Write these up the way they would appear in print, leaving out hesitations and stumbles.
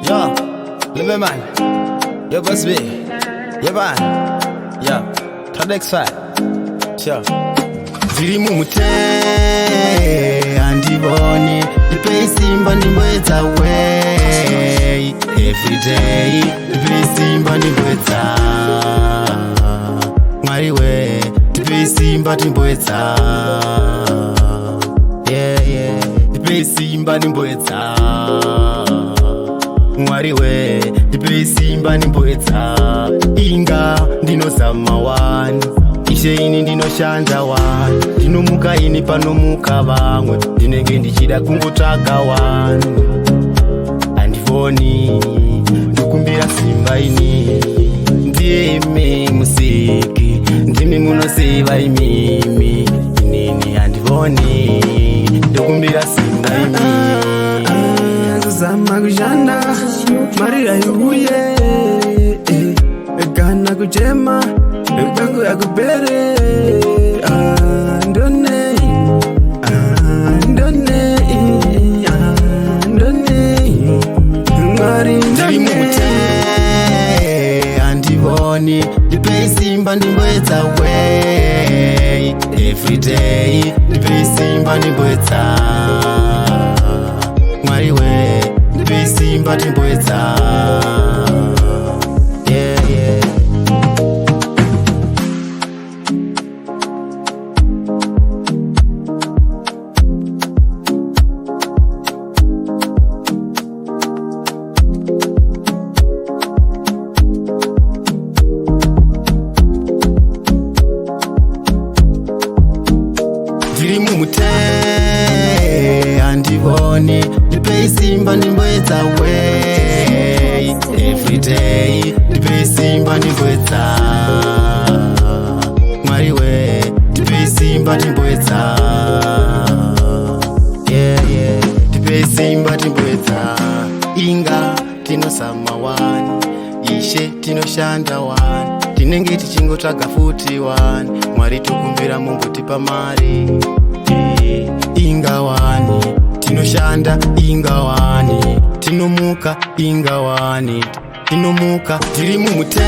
Yo, live man. Yo, boss B. Yo, man. Yo, Todex 5. Sure. Ziri mumute andibone Dipei simba nimbweta way Every day Dipei simba nimbweta Mwari we Dipei simba nimbweta Yeah, yeah Dipei simba nimbweta Mwari we Dipei simba nimbweta Inga ndino samawani Ishe ini ndinoshanda wani Ndinomuka ini panomuka vamwe Ndinenge ndichida kungotsvaga wani Handifoni Ndokumbira simba ini Ndimi musiki Ndimi munoseva imimi Inini handifoni Ndokumbira simba ini Kuzama kushanda Marira yuye Kana kuchema Ekangu ya kupere Andone Andone Andone Ngari Ndiri mute Andivoni Dipei simba nimbweta way Every day Dipei simba nimbweta Mwari we Dipei simba nimbweta Yeah, yeah Ndiri mumute andivoni Dipei simba nimbweta way Every day Dipei simba nimbweta Mwari we Dipei simba nimbweta Yeah, yeah Dipei simba nimbweta Inga tinosama wani Ishe tinoshanda wani Tinenge tichingotsvaga futi wani Mwari tokumbira mumbotipa mari Inga wani Tinoshanda inga wani Tinomuka inga wani Tinomuka Tiri mumute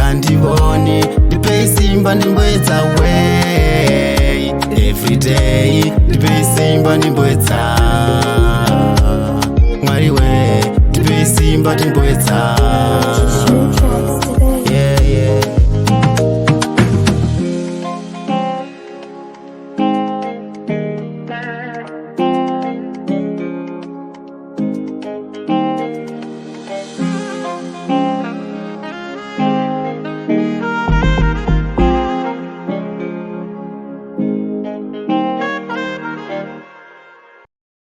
Andivoni Dipei simba nimbweta way Every day Dipei simba nimbweta Mwari we Dipei simba nimbweta